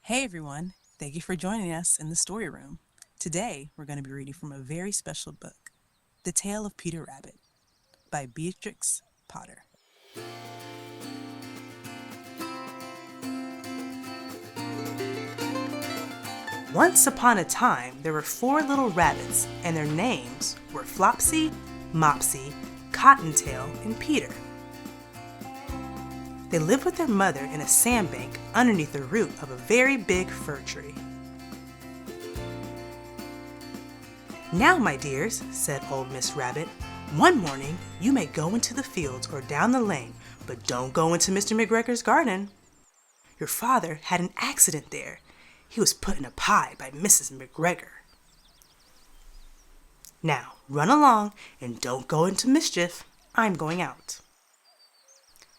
Hey everyone, thank you for joining us in the story room. Today we're going to be reading from a very special book, The Tale of Peter Rabbit by Beatrix Potter. Once upon a time, there were 4 little rabbits, and their names were Flopsy, Mopsy, Cottontail, and Peter. They lived with their mother in a sandbank underneath the root of a very big fir tree. "Now, my dears," said old Miss Rabbit, "one morning you may go into the fields or down the lane, but don't go into Mr. McGregor's garden. Your father had an accident there. He was put in a pie by Mrs. McGregor. Now, run along and don't go into mischief. I'm going out."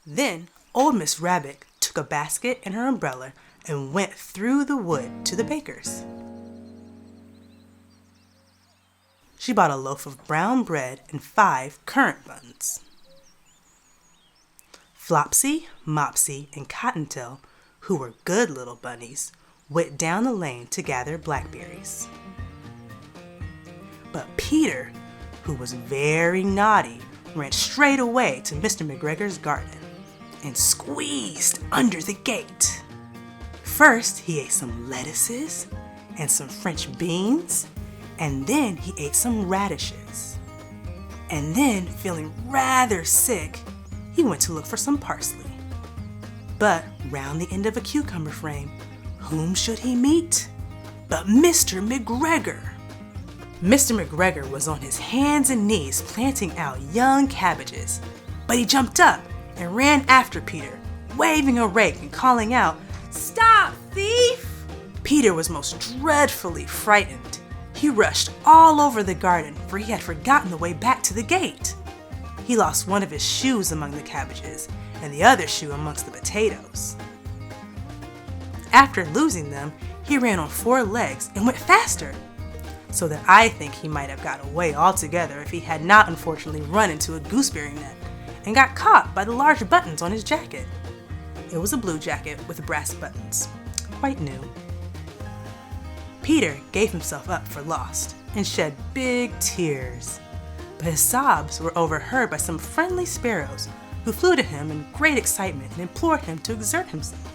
Then old Miss Rabbit took a basket and her umbrella and went through the wood to the baker's. She bought a loaf of brown bread and 5 currant buns. Flopsy, Mopsy, and Cottontail, who were good little bunnies, went down the lane to gather blackberries. But Peter, who was very naughty, ran straight away to Mr. McGregor's garden and squeezed under the gate. First, he ate some lettuces and some French beans, and then he ate some radishes. And then, feeling rather sick, he went to look for some parsley. But round the end of a cucumber frame, whom should he meet but Mr. McGregor? Mr. McGregor was on his hands and knees planting out young cabbages, but he jumped up and ran after Peter, waving a rake and calling out, "Stop, thief!" Peter was most dreadfully frightened. He rushed all over the garden, for he had forgotten the way back to the gate. He lost one of his shoes among the cabbages and the other shoe amongst the potatoes. After losing them, he ran on 4 legs and went faster, so that I think he might have got away altogether if he had not unfortunately run into a gooseberry net and got caught by the large buttons on his jacket. It was a blue jacket with brass buttons, quite new. Peter gave himself up for lost and shed big tears, but his sobs were overheard by some friendly sparrows who flew to him in great excitement and implored him to exert himself.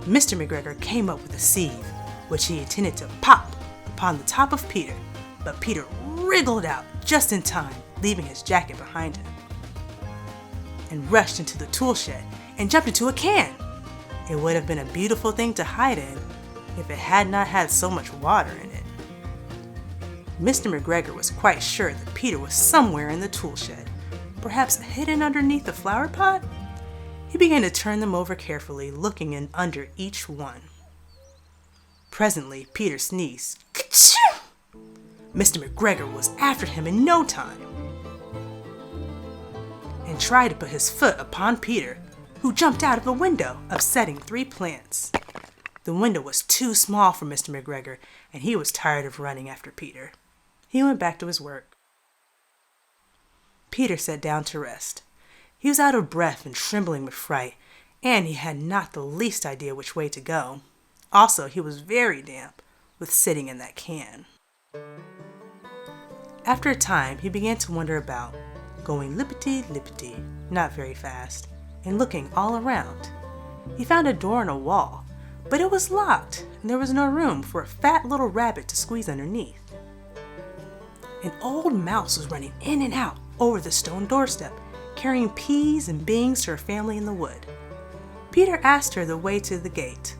Mr. McGregor came up with a sieve, which he intended to pop upon the top of Peter, but Peter wriggled out just in time, leaving his jacket behind him, and rushed into the tool shed and jumped into a can. It would have been a beautiful thing to hide in if it had not had so much water in it. Mr. McGregor was quite sure that Peter was somewhere in the tool shed, perhaps hidden underneath a flower pot. He began to turn them over carefully, looking in under each one. Presently, Peter sneezed. Ka-choo! Mr. McGregor was after him in no time and tried to put his foot upon Peter, who jumped out of a window, upsetting 3 plants. The window was too small for Mr. McGregor, and he was tired of running after Peter. He went back to his work. Peter sat down to rest. He was out of breath and trembling with fright, and he had not the least idea which way to go. Also, he was very damp with sitting in that can. After a time, he began to wander about, going lippity-lippity, not very fast, and looking all around. He found a door in a wall, but it was locked, and there was no room for a fat little rabbit to squeeze underneath. An old mouse was running in and out over the stone doorstep, carrying peas and beans to her family in the wood. Peter asked her the way to the gate,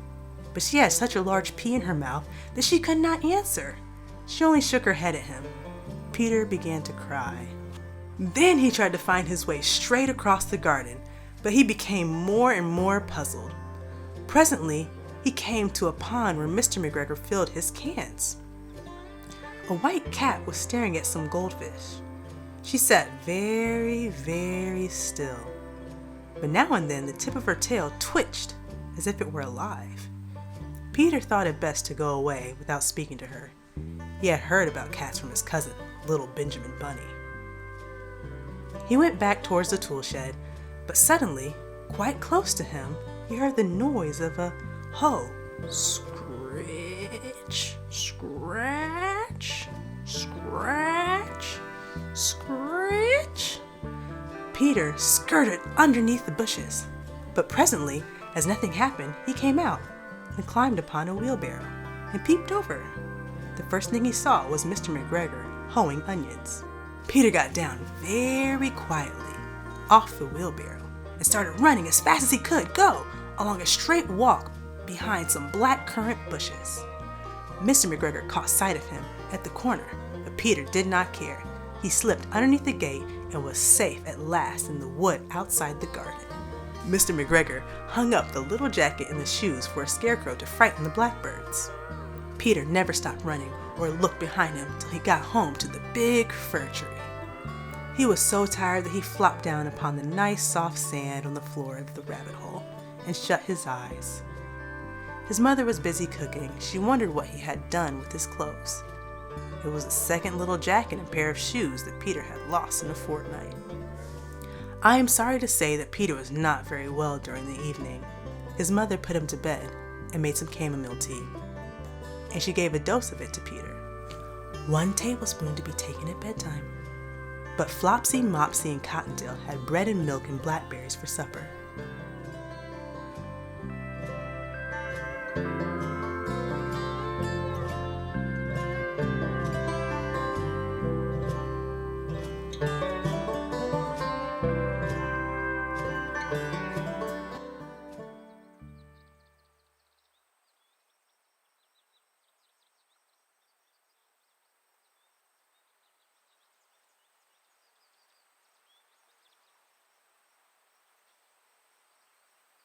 but she had such a large pea in her mouth that she could not answer. She only shook her head at him. Peter began to cry. Then he tried to find his way straight across the garden, but he became more and more puzzled. Presently, he came to a pond where Mr. McGregor filled his cans. A white cat was staring at some goldfish. She sat very, very still, but now and then the tip of her tail twitched as if it were alive. Peter thought it best to go away without speaking to her. He had heard about cats from his cousin, little Benjamin Bunny. He went back towards the tool shed, but suddenly, quite close to him, he heard the noise of a hoe. Scratch, scratch, scratch, scratch. Peter skirted underneath the bushes, but presently, as nothing happened, he came out and climbed upon a wheelbarrow and peeped over. The first thing he saw was Mr. McGregor hoeing onions. Peter got down very quietly off the wheelbarrow and started running as fast as he could go along a straight walk behind some black currant bushes. Mr. McGregor caught sight of him at the corner, but Peter did not care. He slipped underneath the gate and was safe at last in the wood outside the garden. Mr. McGregor hung up the little jacket and the shoes for a scarecrow to frighten the blackbirds. Peter never stopped running or looked behind him till he got home to the big fir tree. He was so tired that he flopped down upon the nice soft sand on the floor of the rabbit hole and shut his eyes. His mother was busy cooking. She wondered what he had done with his clothes. It was a second little jacket and pair of shoes that Peter had lost in a fortnight. I am sorry to say that Peter was not very well during the evening. His mother put him to bed and made some chamomile tea, and she gave a dose of it to Peter. 1 tablespoon to be taken at bedtime. But Flopsy, Mopsy, and Cottontail had bread and milk and blackberries for supper.